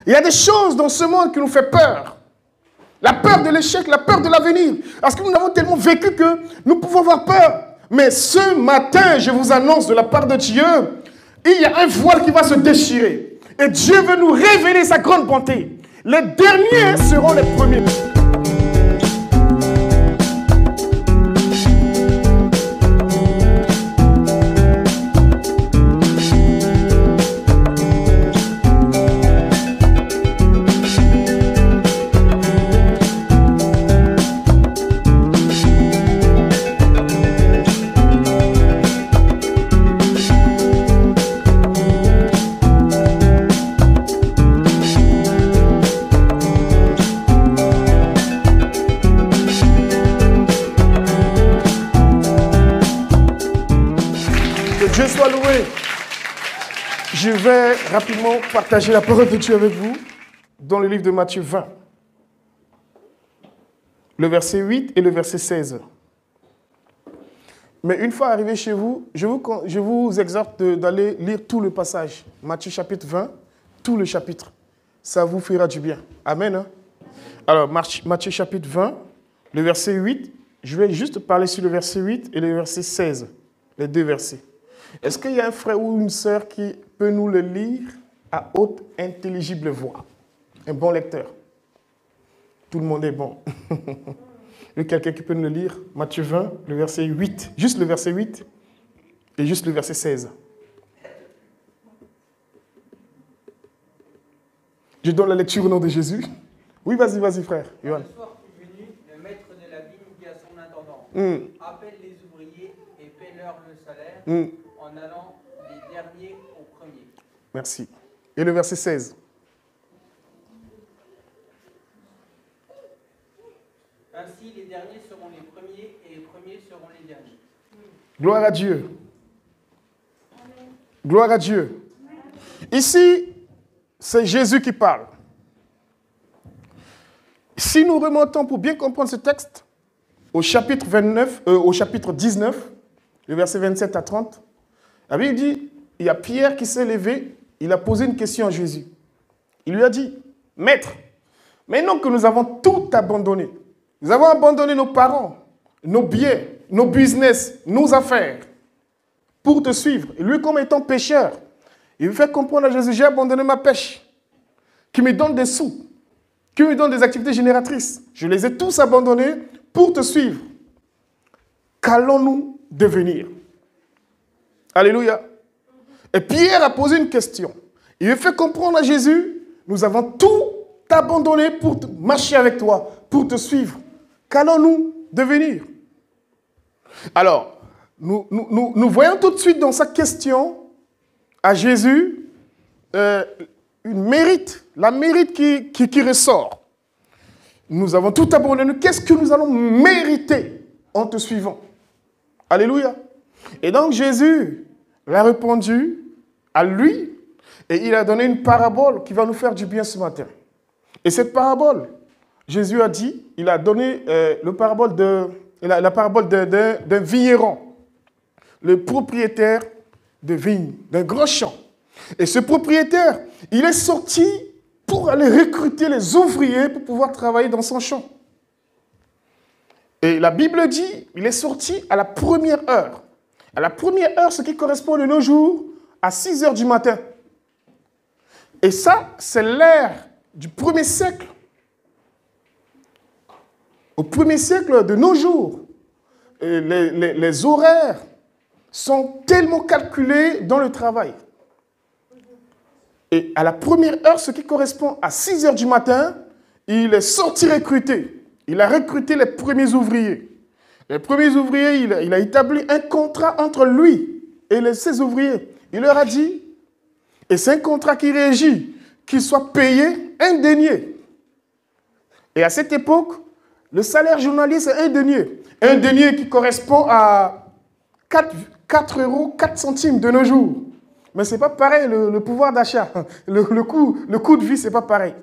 Il y a des choses dans ce monde qui nous font peur. La peur de l'échec, la peur de l'avenir. Parce que nous avons tellement vécu que nous pouvons avoir peur. Mais ce matin, je vous annonce de la part de Dieu, il y a un voile qui va se déchirer. Et Dieu veut nous révéler sa grande bonté. Les derniers seront les premiers. Dieu soit loué. Je vais rapidement partager la parole de Dieu avec vous dans le livre de Matthieu 20. Le verset 8 et le verset 16. Mais une fois arrivé chez vous, je vous exhorte d'aller lire tout le passage. Matthieu chapitre 20, tout le chapitre. Ça vous fera du bien. Amen. Hein? Alors, Matthieu chapitre 20, le verset 8. Je vais juste parler sur le verset 8 et le verset 16. Les deux versets. Est-ce qu'il y a un frère ou une sœur qui peut nous le lire à haute, intelligible voix? Un bon lecteur. Tout le monde est bon. Il y a quelqu'un qui peut nous le lire? Matthieu 20, le verset 8. Juste le verset 8 et juste le verset 16. Je donne la lecture au nom de Jésus. Oui, vas-y, frère. Yohan. Le soir fut venu, le maître de la vigne dit à son intendant, appelle les ouvriers et paie-leur le salaire, en allant des derniers aux premiers. Merci. Et le verset 16. Ainsi, les derniers seront les premiers et les premiers seront les derniers. Gloire à Dieu. Gloire à Dieu. Ici, c'est Jésus qui parle. Si nous remontons pour bien comprendre ce texte, au chapitre 19, le verset 27 à 30, la Bible dit, il y a Pierre qui s'est levé, il a posé une question à Jésus. Il lui a dit, Maître, maintenant que nous avons tout abandonné, nous avons abandonné nos parents, nos biens, nos business, nos affaires, pour te suivre. Et lui, comme étant pécheur, il veut faire comprendre à Jésus, j'ai abandonné ma pêche, qui me donne des sous, qui me donne des activités génératrices. Je les ai tous abandonnés pour te suivre. Qu'allons-nous devenir? Alléluia. Et Pierre a posé une question. Il veut faire comprendre à Jésus, nous avons tout abandonné pour marcher avec toi, pour te suivre. Qu'allons-nous devenir? Alors, nous voyons tout de suite dans sa question à Jésus la mérite qui ressort. Nous avons tout abandonné. Qu'est-ce que nous allons mériter en te suivant? Alléluia. Et donc Jésus l'a répondu à lui et il a donné une parabole qui va nous faire du bien ce matin. Et cette parabole, Jésus a dit, il a donné la parabole d'un vigneron, le propriétaire de vigne, d'un grand champ. Et ce propriétaire, il est sorti pour aller recruter les ouvriers pour pouvoir travailler dans son champ. Et la Bible dit, il est sorti à la première heure. À la première heure, ce qui correspond de nos jours à 6 heures du matin. Et ça, c'est l'ère du 1er siècle. Au 1er siècle de nos jours, les horaires sont tellement calculés dans le travail. Et à la première heure, ce qui correspond à 6 heures du matin, il est sorti recruter. Il a recruté les premiers ouvriers. Les premiers ouvriers, il a établi un contrat entre lui et ses ouvriers. Il leur a dit, et c'est un contrat qui régit, qu'ils soient payés un denier. Et à cette époque, le salaire journalier, c'est un denier. Un denier qui correspond à 4 euros, 4 centimes de nos jours. Mais ce n'est pas pareil, le pouvoir d'achat. Le coût de vie, ce n'est pas pareil.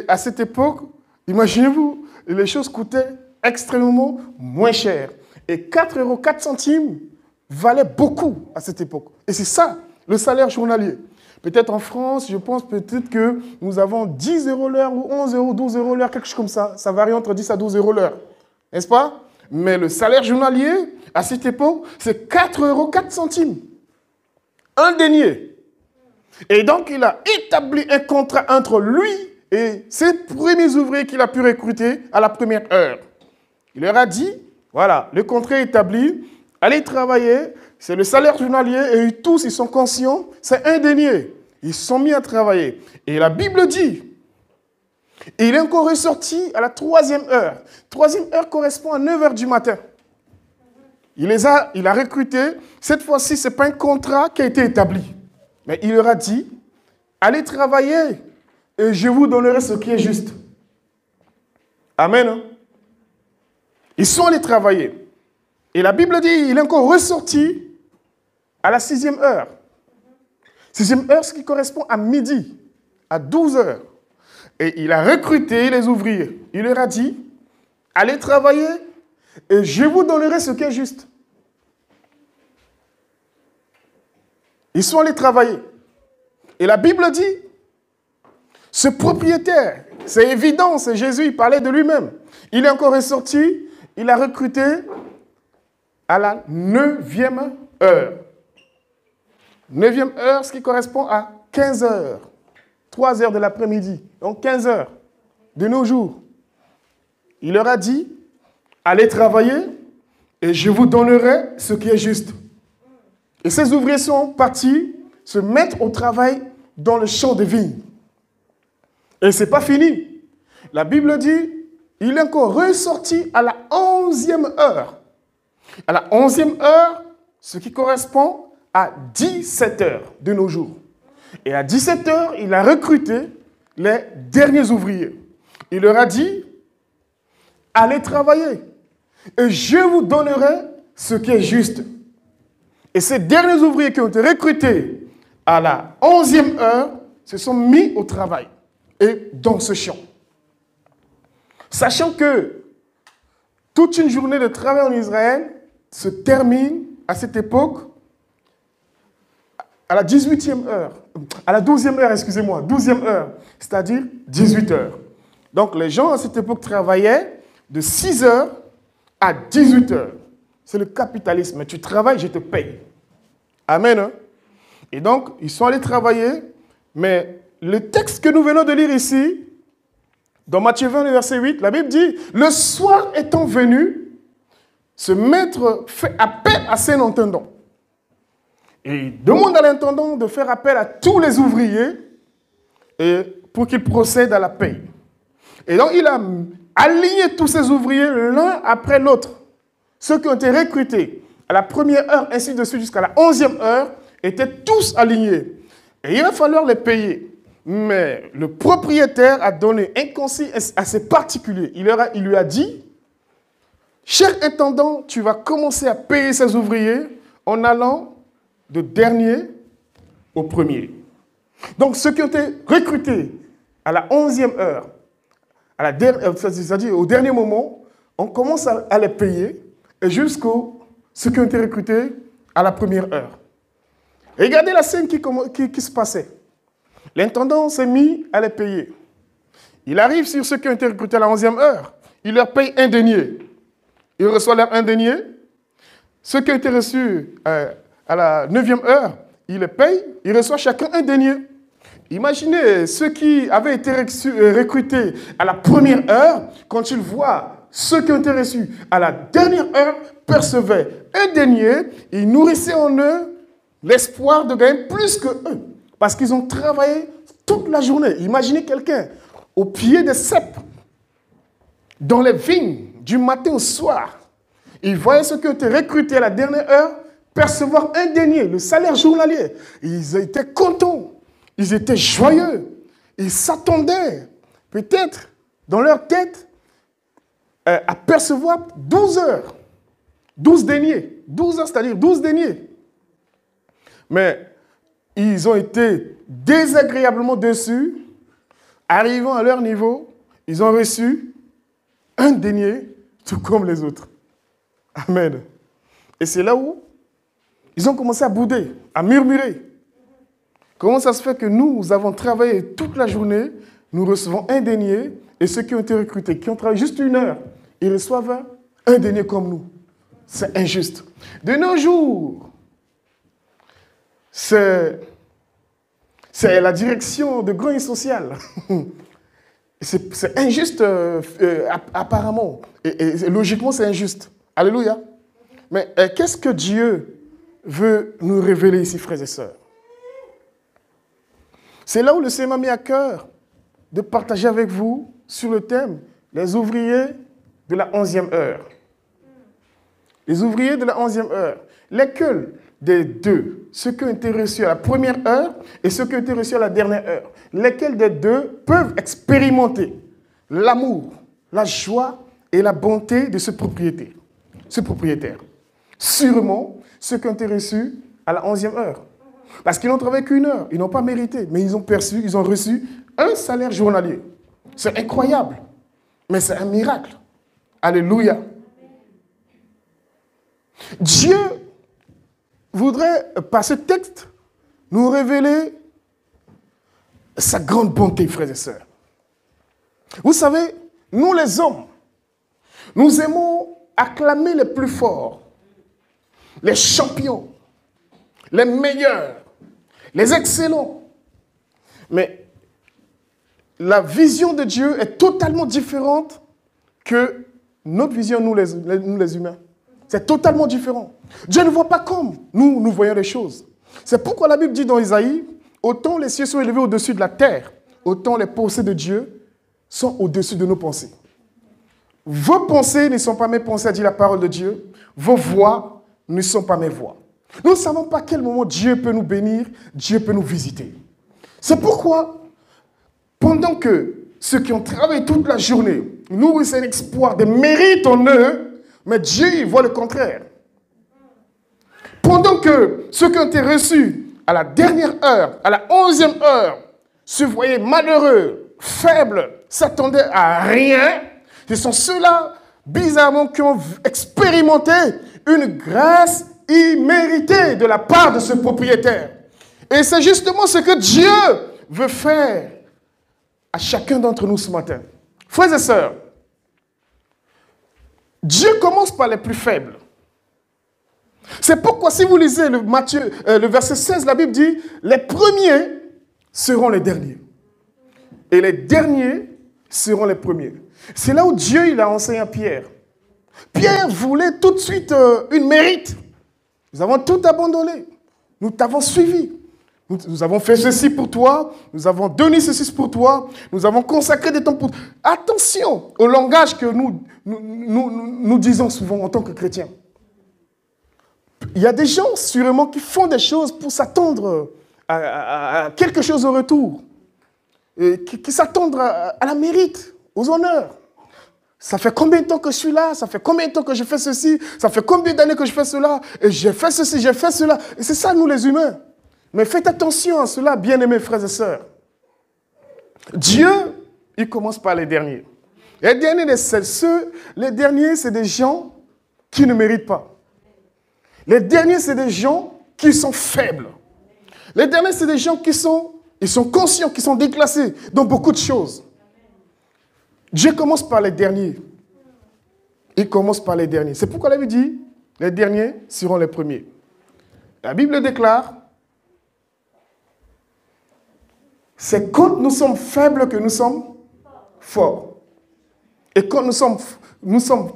À cette époque, imaginez-vous, les choses coûtaient extrêmement moins cher. Et 4 euros, 4 centimes valait beaucoup à cette époque. Et c'est ça, le salaire journalier. Peut-être en France, je pense peut-être que nous avons 10 € l'heure ou 11 €, 12 € l'heure, quelque chose comme ça. Ça varie entre 10 à 12 € l'heure. N'est-ce pas? Mais le salaire journalier, à cette époque, c'est 4 € 4 centimes. Un denier. Et donc, il a établi un contrat entre lui et ses premiers ouvriers qu'il a pu recruter à la première heure. Il leur a dit, voilà, le contrat est établi, allez travailler, c'est le salaire journalier, et tous, ils sont conscients, c'est un denier. Ils se sont mis à travailler. Et la Bible dit, et il est encore ressorti à la 3e heure. 3e heure correspond à 9 h du matin. Il a recruté. Cette fois-ci, ce n'est pas un contrat qui a été établi. Mais il leur a dit, allez travailler et je vous donnerai ce qui est juste. Amen. Ils sont allés travailler. Et la Bible dit, il est encore ressorti à la 6e heure. 6e heure, ce qui correspond à midi, à 12 h. Et il a recruté les ouvriers. Il leur a dit, allez travailler et je vous donnerai ce qui est juste. Ils sont allés travailler. Et la Bible dit, ce propriétaire, c'est évident, c'est Jésus, il parlait de lui-même. Il est encore ressorti, il a recruté à la 9e heure. 9e heure, ce qui correspond à 15 h. 3 h de l'après-midi, donc 15 h de nos jours. Il leur a dit, allez travailler et je vous donnerai ce qui est juste. Et ces ouvriers sont partis se mettre au travail dans le champ de vigne. Et ce n'est pas fini. La Bible dit, il est encore ressorti à la 11e heure. À la 11e heure, ce qui correspond à 17 h de nos jours. Et à 17 h, il a recruté les derniers ouvriers. Il leur a dit, allez travailler et je vous donnerai ce qui est juste. Et ces derniers ouvriers qui ont été recrutés à la 11e heure se sont mis au travail et dans ce champ. Sachant que toute une journée de travail en Israël se termine à cette époque à la 18e heure, à la 12e heure, excusez-moi, 12e heure, c'est-à-dire 18 h. Donc les gens à cette époque travaillaient de 6 h à 18 h. C'est le capitalisme. Tu travailles, je te paye. Amen. Hein? Et donc, ils sont allés travailler, mais le texte que nous venons de lire ici, dans Matthieu 20, verset 8, la Bible dit, le soir étant venu, ce maître fait appel à ses intendants. Et il demande à l'intendant de faire appel à tous les ouvriers pour qu'ils procèdent à la paye. Et donc, il a aligné tous ces ouvriers l'un après l'autre. Ceux qui ont été recrutés à la première heure, ainsi de suite, jusqu'à la 11e heure, étaient tous alignés. Et il va falloir les payer. Mais le propriétaire a donné un conseil assez particulier. Il lui a dit, cher intendant, tu vas commencer à payer ces ouvriers en allant de dernier au premier. Donc, ceux qui ont été recrutés à la 11e heure, c'est-à-dire au dernier moment, on commence à les payer et jusqu'aux ceux qui ont été recrutés à la première heure. Regardez la scène qui se passait. L'intendant s'est mis à les payer. Il arrive sur ceux qui ont été recrutés à la 11e heure. Il leur paye un denier. Il reçoit leur un denier. Ceux qui ont été reçus à la 9e heure, il les paye. Il reçoit chacun un denier. Imaginez ceux qui avaient été recrutés à la première heure, quand ils voient ceux qui ont été reçus à la dernière heure, percevaient un denier, ils nourrissaient en eux l'espoir de gagner plus que eux. Parce qu'ils ont travaillé toute la journée. Imaginez quelqu'un au pied des cèpes, dans les vignes, du matin au soir. Ils voyaient ceux qui ont été recrutés à la dernière heure percevoir un denier, le salaire journalier. Ils étaient contents, ils étaient joyeux, ils s'attendaient, peut-être, dans leur tête, à percevoir 12 heures, 12 deniers. 12 heures, c'est-à-dire 12 deniers. Mais ils ont été désagréablement déçus. Arrivant à leur niveau, ils ont reçu un denier, tout comme les autres. Amen. Et c'est là où ils ont commencé à bouder, à murmurer. Comment ça se fait que nous avons travaillé toute la journée, nous recevons un denier, et ceux qui ont été recrutés, qui ont travaillé juste 1 heure, ils reçoivent un denier comme nous. C'est injuste. De nos jours, c'est la direction de Grand et Social. C'est injuste apparemment. Et logiquement, c'est injuste. Alléluia. Mais qu'est-ce que Dieu veut nous révéler ici, frères et sœurs? C'est là où le Seigneur m'a mis à cœur de partager avec vous sur le thème les ouvriers de la 11e heure. Les ouvriers de la 11e heure. Lesquels des deux, ceux qui ont été reçus à la première heure et ceux qui ont été reçus à la dernière heure, lesquels des deux peuvent expérimenter l'amour, la joie et la bonté de ce propriétaire? Sûrement ceux qui ont été reçus à la 11e heure. Parce qu'ils n'ont travaillé qu'1 heure, ils n'ont pas mérité, mais ils ont reçu un salaire journalier. C'est incroyable, mais c'est un miracle. Alléluia. Dieu voudrait, par ce texte, nous révéler sa grande bonté, frères et sœurs. Vous savez, nous les hommes, nous aimons acclamer les plus forts, les champions, les meilleurs, les excellents. Mais la vision de Dieu est totalement différente que notre vision, nous les humains. C'est totalement différent. Dieu ne voit pas comme nous voyons les choses. C'est pourquoi la Bible dit dans Isaïe, autant les cieux sont élevés au-dessus de la terre, autant les pensées de Dieu sont au-dessus de nos pensées. Vos pensées ne sont pas mes pensées, a dit la parole de Dieu. Vos voix ne sont pas mes voix. Nous ne savons pas à quel moment Dieu peut nous bénir, Dieu peut nous visiter. C'est pourquoi, pendant que ceux qui ont travaillé toute la journée nourrissent un espoir de mérite en eux, mais Dieu il voit le contraire. Pendant que ceux qui ont été reçus à la dernière heure, à la 11e heure, se voyaient malheureux, faibles, s'attendaient à rien, ce sont ceux-là, bizarrement, qui ont expérimenté une grâce imméritée de la part de ce propriétaire. Et c'est justement ce que Dieu veut faire à chacun d'entre nous ce matin. Frères et sœurs, Dieu commence par les plus faibles. C'est pourquoi si vous lisez le verset 16, la Bible dit « Les premiers seront les derniers. Et les derniers seront les premiers. » C'est là où Dieu il a enseigné à Pierre. Pierre voulait tout de suite une mérite. Nous avons tout abandonné. Nous t'avons suivi. Nous avons fait ceci pour toi. Nous avons donné ceci pour toi. Nous avons consacré des temps pour toi. Attention au langage que nous disons souvent en tant que chrétiens. Il y a des gens sûrement qui font des choses pour s'attendre à quelque chose au retour. Et qui s'attendent à la mérite, aux honneurs. Ça fait combien de temps que je suis là? Ça fait combien de temps que je fais ceci? Ça fait combien d'années que je fais cela? Et j'ai fait ceci, j'ai fait cela. Et c'est ça, nous les humains. Mais faites attention à cela, bien-aimés frères et sœurs. Dieu, il commence par les derniers. Les derniers, c'est des gens qui ne méritent pas. Les derniers, c'est des gens qui sont faibles. Les derniers, c'est des gens qui sont conscients, qui sont déclassés dans beaucoup de choses. Dieu commence par les derniers. Il commence par les derniers. C'est pourquoi la Bible dit, les derniers seront les premiers. La Bible déclare, c'est quand nous sommes faibles que nous sommes forts. Et quand nous sommes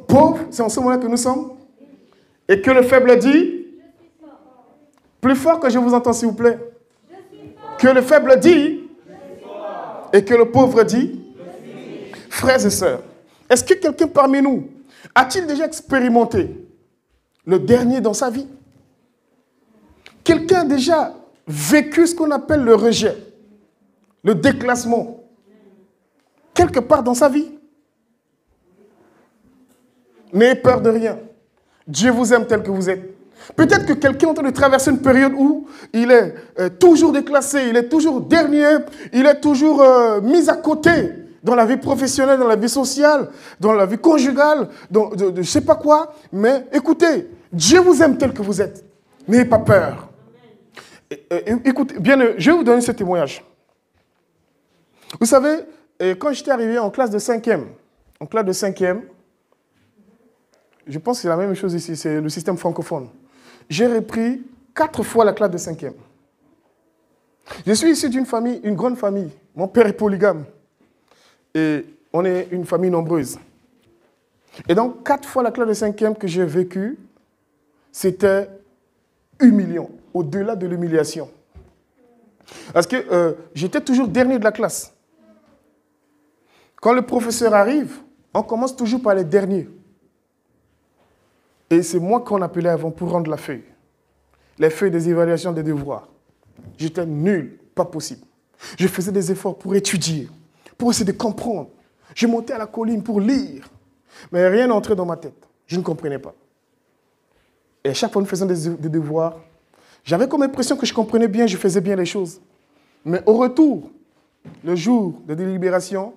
pauvres, c'est en ce moment-là que nous sommes. Et que le faible dit, plus fort que je vous entends s'il vous plaît. Que le faible dit, et que le pauvre dit, frères et sœurs, est-ce que quelqu'un parmi nous a-t-il déjà expérimenté le dernier dans sa vie? Quelqu'un a déjà vécu ce qu'on appelle le rejet, le déclassement, quelque part dans sa vie? N'ayez peur de rien. Dieu vous aime tel que vous êtes. Peut-être que quelqu'un est en train de traverser une période où il est toujours déclassé, il est toujours dernier, il est toujours mis à côté dans la vie professionnelle, dans la vie sociale, dans la vie conjugale, je ne sais pas quoi. Mais écoutez, Dieu vous aime tel que vous êtes. N'ayez pas peur. Écoutez, bien, je vais vous donner ce témoignage. Vous savez, quand j'étais arrivé en classe de 5e, je pense que c'est la même chose ici, c'est le système francophone. J'ai repris 4 fois la classe de 5e. Je suis issu d'une famille, une grande famille. Mon père est polygame. Et on est une famille nombreuse. Et donc, 4 fois la classe de 5e que j'ai vécue, c'était humiliant, au-delà de l'humiliation. Parce que j'étais toujours dernier de la classe. Quand le professeur arrive, on commence toujours par les derniers. Et c'est moi qu'on appelait avant pour rendre la feuille. Les feuilles des évaluations des devoirs. J'étais nul, pas possible. Je faisais des efforts pour étudier, pour essayer de comprendre. Je montais à la colline pour lire. Mais rien n'entrait dans ma tête. Je ne comprenais pas. Et à chaque fois que nous faisions des devoirs, j'avais comme impression que je comprenais bien, je faisais bien les choses. Mais au retour, le jour de délibération,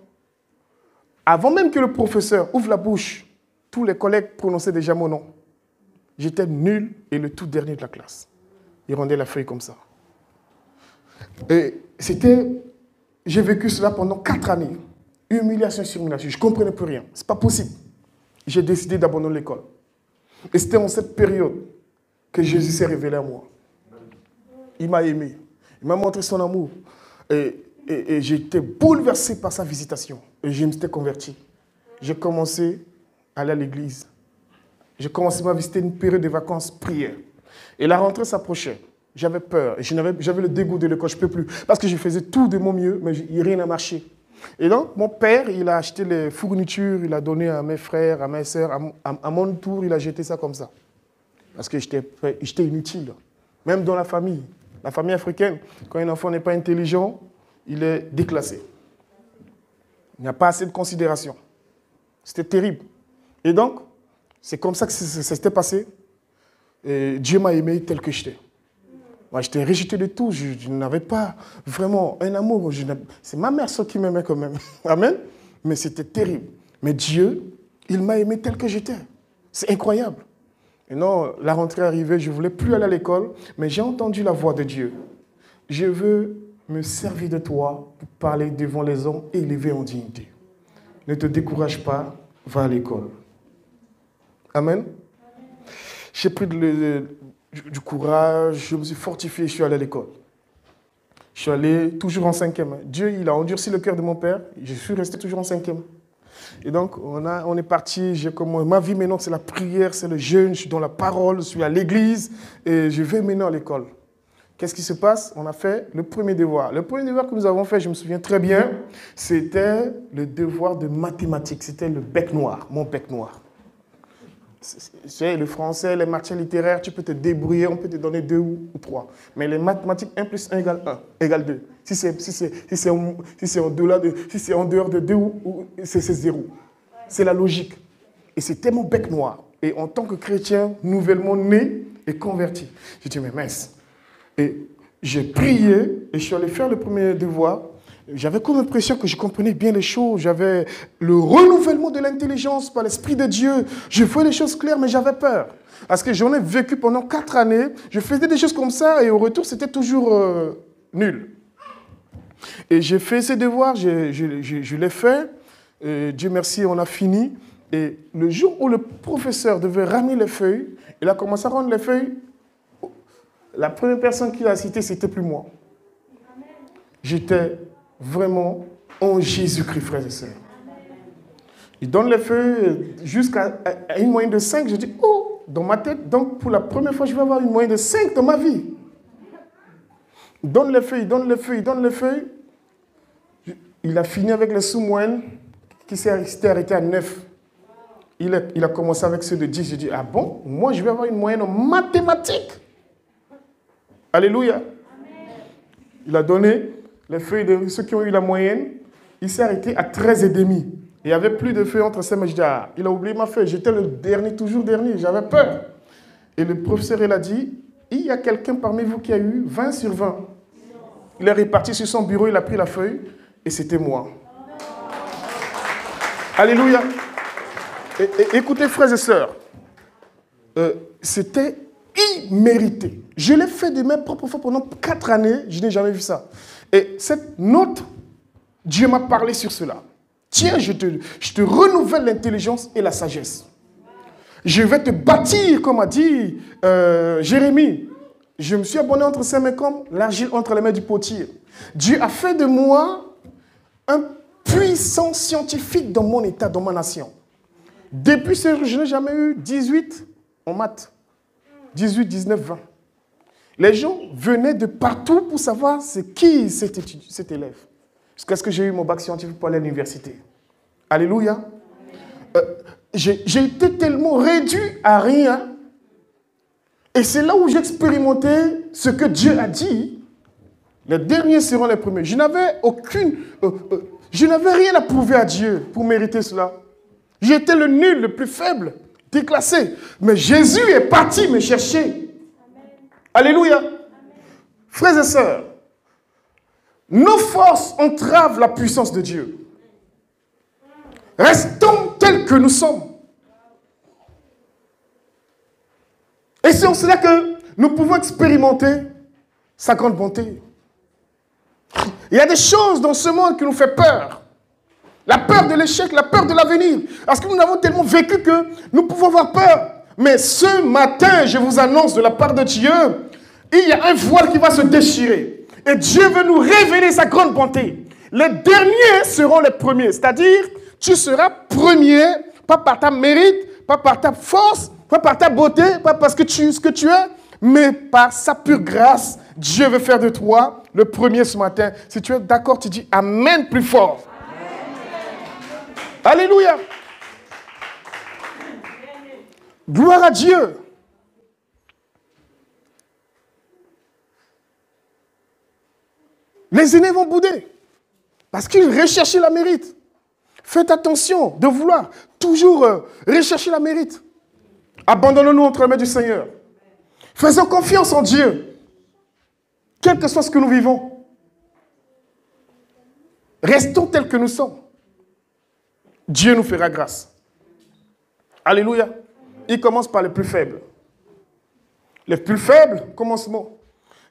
avant même que le professeur ouvre la bouche, tous les collègues prononçaient déjà mon nom. J'étais nul et le tout dernier de la classe. Ils rendaient la feuille comme ça. Et j'ai vécu cela pendant 4 années. Humiliation sur humiliation. Je ne comprenais plus rien. Ce n'est pas possible. J'ai décidé d'abandonner l'école. Et c'était en cette période que Jésus s'est révélé à moi. Il m'a aimé. Il m'a montré son amour. Et j'ai été bouleversé par sa visitation. Et je me suis converti. J'ai commencé à aller à l'église. J'ai commencé à visiter une période de vacances, prière. Et la rentrée s'approchait. J'avais peur. J'avais le dégoût de l'école. Je ne peux plus. Parce que je faisais tout de mon mieux, mais rien n'a marché. Et donc, mon père, il a acheté les fournitures, il a donné à mes frères, à mes sœurs. À mon tour, il a jeté ça comme ça. Parce que j'étais inutile. Même dans la famille africaine, quand un enfant n'est pas intelligent, il est déclassé. Il n'y a pas assez de considération. C'était terrible. Et donc, c'est comme ça que ça s'était passé. Et Dieu m'a aimé tel que j'étais. Moi, j'étais rejeté de tout. Je n'avais pas vraiment un amour. C'est ma mère seule qui m'aimait quand même. Amen. Mais c'était terrible. Mais Dieu, il m'a aimé tel que j'étais. C'est incroyable. Et non, la rentrée arrivée, je ne voulais plus aller à l'école, mais j'ai entendu la voix de Dieu. Je veux me servir de toi pour parler devant les hommes et élever en dignité. Ne te décourage pas, va à l'école. Amen. J'ai pris du courage, je me suis fortifié, je suis allé à l'école. Je suis allé toujours en 5e. Dieu, il a endurci le cœur de mon père, je suis resté toujours en 5e. Et donc, on est parti, ma vie maintenant, c'est la prière, c'est le jeûne, je suis dans la parole, je suis à l'église et je vais maintenant à l'école. Qu'est-ce qui se passe? On a fait le premier devoir. Le premier devoir que nous avons fait, je me souviens très bien, c'était le devoir de mathématiques. C'était le bec noir, mon bec noir. C'est le français, les matières littéraires, tu peux te débrouiller, on peut te donner 2 ou 3. Mais les mathématiques, 1 plus 1 égale 1, égale 2. Si c'est en dehors de 2, c'est 0. C'est la logique. Et c'était mon bec noir. Et en tant que chrétien, nouvellement né et converti, j'ai dit, mais mince. Et j'ai prié et je suis allé faire le premier devoir. J'avais comme l'impression que je comprenais bien les choses. J'avais le renouvellement de l'intelligence par l'Esprit de Dieu. Je voyais les choses claires, mais j'avais peur. Parce que j'en ai vécu pendant 4 années. Je faisais des choses comme ça et au retour, c'était toujours nul. Et j'ai fait ces devoirs, je l'ai fait. Et Dieu merci, on a fini. Et le jour où le professeur devait ramener les feuilles, il a commencé à rendre les feuilles. La première personne qu'il a citée, c'était plus moi. J'étais vraiment en Jésus-Christ, frères et sœurs. Il donne les feuilles jusqu'à une moyenne de 5. Je dis, oh, dans ma tête, donc pour la première fois, je vais avoir une moyenne de 5 dans ma vie. Il donne les feuilles, donne les feuilles, donne les feuilles. Il a fini avec les sous-moyennes qui s'était arrêté à 9. Il a commencé avec ceux de 10. Je dis, ah bon, moi je vais avoir une moyenne en mathématiques. Alléluia. Amen. Il a donné les feuilles de ceux qui ont eu la moyenne. Il s'est arrêté à 13,5. Il n'y avait plus de feuilles entre ces mains. Je dis, ah, il a oublié ma feuille. J'étais le dernier, toujours dernier. J'avais peur. Et le professeur, il a dit, il y a quelqu'un parmi vous qui a eu 20 sur 20. Il est reparti sur son bureau, il a pris la feuille et c'était moi. Alléluia. Et écoutez, frères et sœurs, c'était immérité. Je l'ai fait de mes propres fois pendant 4 années, je n'ai jamais vu ça. Et cette note, Dieu m'a parlé sur cela. Tiens, je te renouvelle l'intelligence et la sagesse. Je vais te bâtir, comme a dit Jérémie. Je me suis abonné entre ses mains comme l'argile entre les mains du potier. Dieu a fait de moi un puissant scientifique dans mon état, dans ma nation. Depuis ce jour, je n'ai jamais eu 18 en maths. 18, 19, 20. Les gens venaient de partout pour savoir c'est qui cet élève. Jusqu'à ce que j'ai eu mon bac scientifique pour aller à l'université. Alléluia. J'ai été tellement réduit à rien. Et c'est là où j'ai expérimenté ce que Dieu a dit. Les derniers seront les premiers. Je n'avais rien à prouver à Dieu pour mériter cela. J'étais le nul, le plus faible, déclassé. Mais Jésus est parti me chercher. Amen. Alléluia. Amen. Frères et sœurs, nos forces entravent la puissance de Dieu. Restons tels que nous sommes. Et c'est en cela que nous pouvons expérimenter sa grande bonté. Il y a des choses dans ce monde qui nous font peur. La peur de l'échec, la peur de l'avenir. Parce que nous avons tellement vécu que nous pouvons avoir peur. Mais ce matin, je vous annonce de la part de Dieu, il y a un voile qui va se déchirer. Et Dieu veut nous révéler sa grande bonté. Les derniers seront les premiers. C'est-à-dire, tu seras premier, pas par ta mérite, pas par ta force, pas par ta beauté, pas parce que ce que tu es, mais par sa pure grâce. Dieu veut faire de toi le premier ce matin. Si tu es d'accord, tu dis Amen plus fort. Amen. Alléluia. Gloire à Dieu. Les aînés vont bouder parce qu'ils recherchaient la mérite. Faites attention de vouloir toujours rechercher la mérite. Abandonnons-nous entre les mains du Seigneur. Faisons confiance en Dieu, quel que soit ce que nous vivons. Restons tels que nous sommes. Dieu nous fera grâce. Alléluia. Il commence par les plus faibles. Les plus faibles, commencement.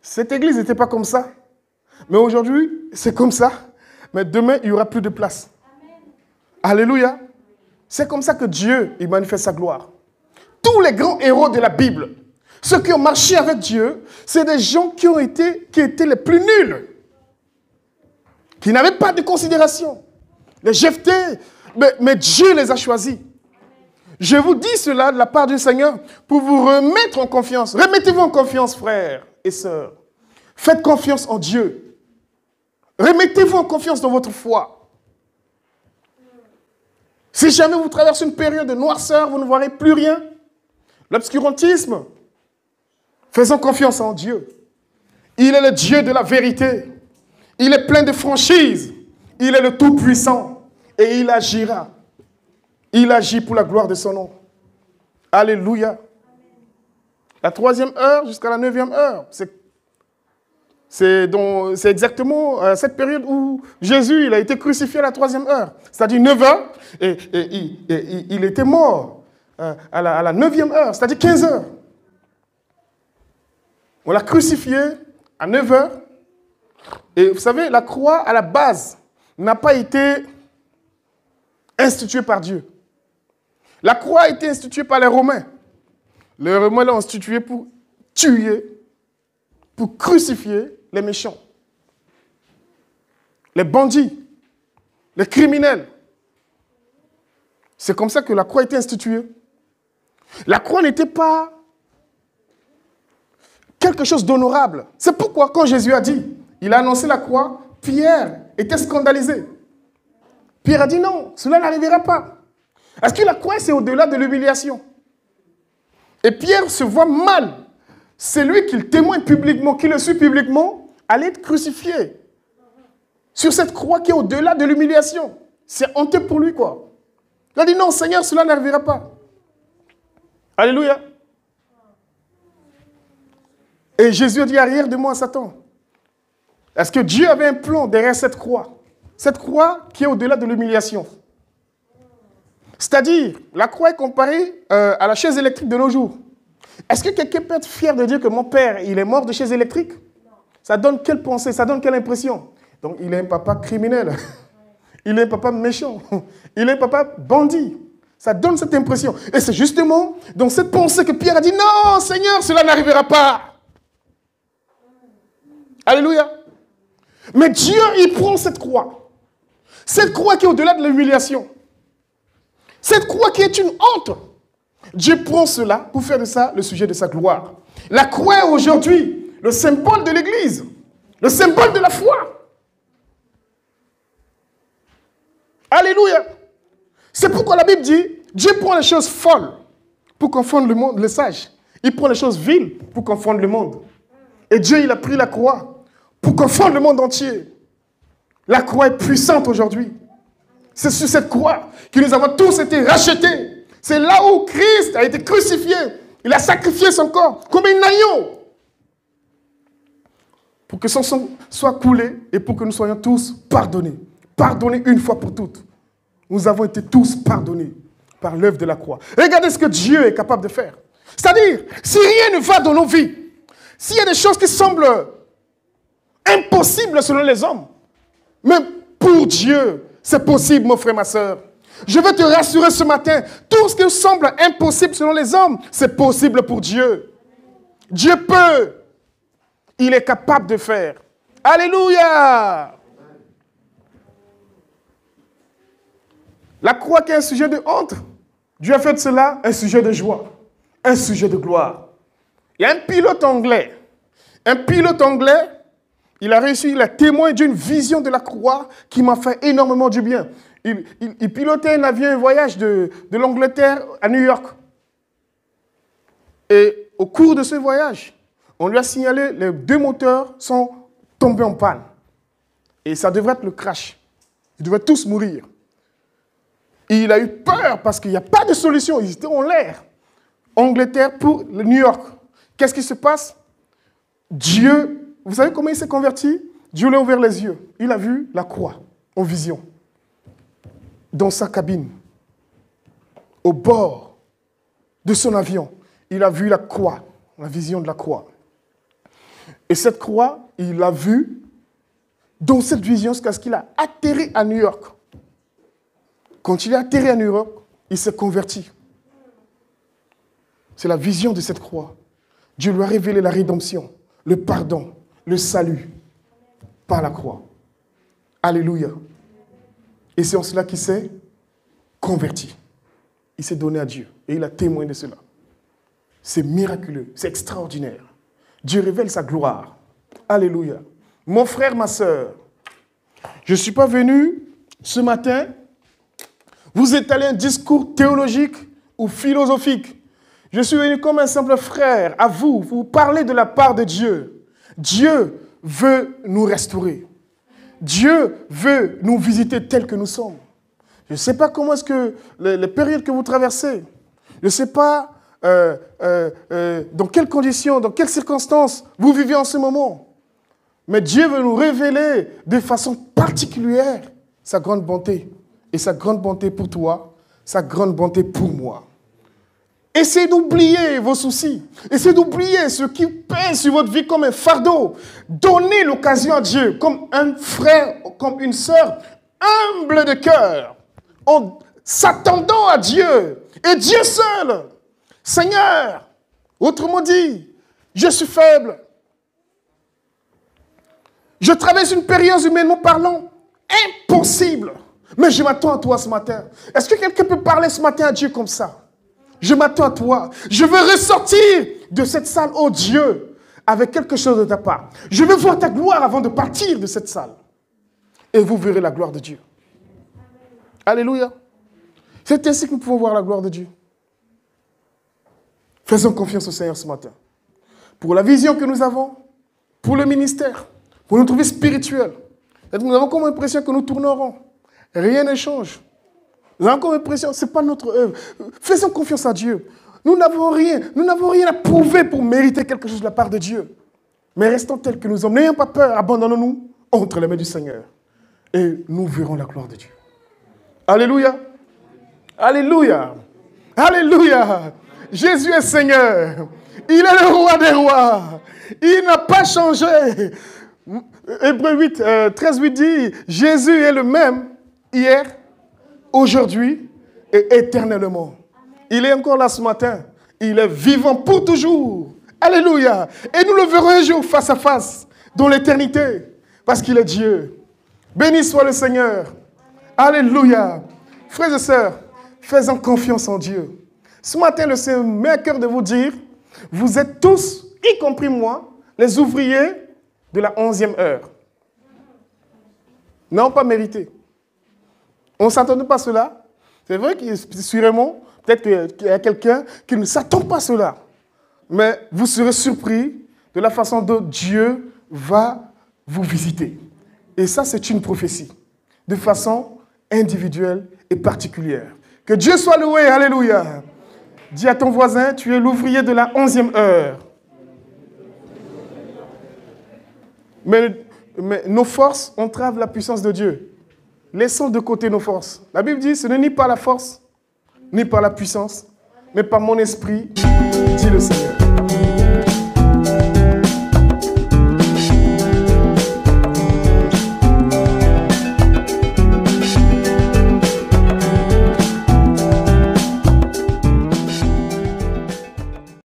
Cette église n'était pas comme ça. Mais aujourd'hui, c'est comme ça. Mais demain, il n'y aura plus de place. Amen. Alléluia. C'est comme ça que Dieu, il manifeste sa gloire. Tous les grands héros de la Bible, ceux qui ont marché avec Dieu, c'est des gens qui étaient les plus nuls. Qui n'avaient pas de considération. Les Jephthé, mais Dieu les a choisis. Je vous dis cela de la part du Seigneur pour vous remettre en confiance. Remettez-vous en confiance, frères et sœurs. Faites confiance en Dieu. Remettez-vous en confiance dans votre foi. Si jamais vous traversez une période de noirceur, vous ne verrez plus rien. L'obscurantisme. Faisons confiance en Dieu. Il est le Dieu de la vérité. Il est plein de franchise. Il est le Tout-Puissant. Et il agira. Il agit pour la gloire de son nom. Alléluia. La 3e heure jusqu'à la 9e heure. C'est exactement cette période où Jésus il a été crucifié à la 3e heure. C'est-à-dire 9 heures. Et il était mort à la 9e heure. C'est-à-dire 15 heures. On l'a crucifié à 9 heures. Et vous savez, la croix, à la base, n'a pas été instituée par Dieu. La croix a été instituée par les Romains. Les Romains l'ont instituée pour tuer, pour crucifier les méchants, les bandits, les criminels. C'est comme ça que la croix a été instituée. La croix n'était pas quelque chose d'honorable. C'est pourquoi quand Jésus a dit, il a annoncé la croix, Pierre était scandalisé. Pierre a dit non, cela n'arrivera pas. Parce que la croix, c'est au-delà de l'humiliation. Et Pierre se voit mal. C'est lui qui le témoigne publiquement, qui le suit publiquement, allait être crucifié. Sur cette croix qui est au-delà de l'humiliation. C'est honteux pour lui, quoi. Il a dit non, Seigneur, cela n'arrivera pas. Alléluia. Et Jésus a dit, arrière de moi, Satan. Est-ce que Dieu avait un plan derrière cette croix? Cette croix qui est au-delà de l'humiliation. C'est-à-dire, la croix est comparée à la chaise électrique de nos jours. Est-ce que quelqu'un peut être fier de dire que mon père, il est mort de chaise électrique? Ça donne quelle pensée? Ça donne quelle impression? Donc, il est un papa criminel. Il est un papa méchant. Il est un papa bandit. Ça donne cette impression. Et c'est justement dans cette pensée que Pierre a dit, non, Seigneur, cela n'arrivera pas. Alléluia. Mais Dieu, il prend cette croix. Cette croix qui est au-delà de l'humiliation. Cette croix qui est une honte. Dieu prend cela pour faire de ça le sujet de sa gloire. La croix est aujourd'hui le symbole de l'Église. Le symbole de la foi. Alléluia. C'est pourquoi la Bible dit, Dieu prend les choses folles pour confondre le monde, les sages. Il prend les choses viles pour confondre le monde. Et Dieu, il a pris la croix pour confondre le monde entier. La croix est puissante aujourd'hui. C'est sur cette croix que nous avons tous été rachetés. C'est là où Christ a été crucifié. Il a sacrifié son corps comme un agneau. Pour que son sang soit coulé et pour que nous soyons tous pardonnés. Pardonnés une fois pour toutes. Nous avons été tous pardonnés par l'œuvre de la croix. Regardez ce que Dieu est capable de faire. C'est-à-dire, si rien ne va dans nos vies, s'il y a des choses qui semblent impossibles selon les hommes, même pour Dieu, c'est possible, mon frère, ma soeur. Je veux te rassurer ce matin, tout ce qui semble impossible selon les hommes, c'est possible pour Dieu. Dieu peut. Il est capable de faire. Alléluia! La croix qui est un sujet de honte, Dieu a fait de cela un sujet de joie, un sujet de gloire. Il y a un pilote anglais. Un pilote anglais, il a réussi, il a témoin d'une vision de la croix qui m'a fait énormément du bien. Il pilotait un avion, un voyage de l'Angleterre à New York. Et au cours de ce voyage, on lui a signalé que les 2 moteurs sont tombés en panne. Et ça devrait être le crash. Ils devraient tous mourir. Et il a eu peur parce qu'il n'y a pas de solution. Ils étaient en l'air. Angleterre pour New York. Qu'est-ce qui se passe? Dieu, vous savez comment il s'est converti? Dieu lui a ouvert les yeux. Il a vu la croix en vision. Dans sa cabine. Au bord de son avion. Il a vu la croix. La vision de la croix. Et cette croix, il l'a vue dans cette vision jusqu'à ce qu'il a atterri à New York. Quand il est atterri à New York, il s'est converti. C'est la vision de cette croix. Dieu lui a révélé la rédemption, le pardon, le salut par la croix. Alléluia. Et c'est en cela qu'il s'est converti. Il s'est donné à Dieu et il a témoin de cela. C'est miraculeux, c'est extraordinaire. Dieu révèle sa gloire. Alléluia. Mon frère, ma soeur, je ne suis pas venu ce matin vous étaler un discours théologique ou philosophique. Je suis venu comme un simple frère à vous parler de la part de Dieu. Dieu veut nous restaurer. Dieu veut nous visiter tels que nous sommes. Je ne sais pas comment est-ce que les périodes que vous traversez, je ne sais pas dans quelles conditions, dans quelles circonstances vous vivez en ce moment. Mais Dieu veut nous révéler de façon particulière sa grande bonté. Et sa grande bonté pour toi, sa grande bonté pour moi. Essayez d'oublier vos soucis. Essayez d'oublier ce qui pèse sur votre vie comme un fardeau. Donnez l'occasion à Dieu comme un frère, comme une sœur humble de cœur, en s'attendant à Dieu et Dieu seul. Seigneur, autrement dit, je suis faible. Je traverse une période humainement parlant impossible. Mais je m'attends à toi ce matin. Est-ce que quelqu'un peut parler ce matin à Dieu comme ça? Je m'attends à toi. Je veux ressortir de cette salle, oh Dieu, avec quelque chose de ta part. Je veux voir ta gloire avant de partir de cette salle. Et vous verrez la gloire de Dieu. Alléluia. C'est ainsi que nous pouvons voir la gloire de Dieu. Faisons confiance au Seigneur ce matin. Pour la vision que nous avons, pour le ministère, pour notre vie spirituelle. Nous avons comme l'impression que nous tournerons. Rien ne change. Nous avons comme l'impression que ce n'est pas notre œuvre. Faisons confiance à Dieu. Nous n'avons rien à prouver pour mériter quelque chose de la part de Dieu. Mais restons tels que nous sommes. N'ayons pas peur, abandonnons-nous entre les mains du Seigneur. Et nous verrons la gloire de Dieu. Alléluia. Alléluia. Alléluia. Jésus est Seigneur. Il est le roi des rois. Il n'a pas changé. Hébreux 8, 13, 8 dit, Jésus est le même hier, aujourd'hui et éternellement. Il est encore là ce matin. Il est vivant pour toujours. Alléluia. Et nous le verrons un jour face à face, dans l'éternité, parce qu'il est Dieu. Béni soit le Seigneur. Alléluia. Frères et sœurs, faisons confiance en Dieu. Ce matin, le Seigneur met à cœur de vous dire, vous êtes tous, y compris moi, les ouvriers de la 11e heure. Non, pas mérité. On ne s'attendait pas à cela. C'est vrai qu'il sûrement, peut-être qu'il y a quelqu'un qui ne s'attend pas à cela. Mais vous serez surpris de la façon dont Dieu va vous visiter. Et ça, c'est une prophétie. De façon individuelle et particulière. Que Dieu soit loué, alléluia. Dis à ton voisin, tu es l'ouvrier de la 11e heure. Mais nos forces entravent la puissance de Dieu. Laissons de côté nos forces. La Bible dit, ce n'est ni par la force, ni par la puissance, mais par mon esprit, dit le Seigneur.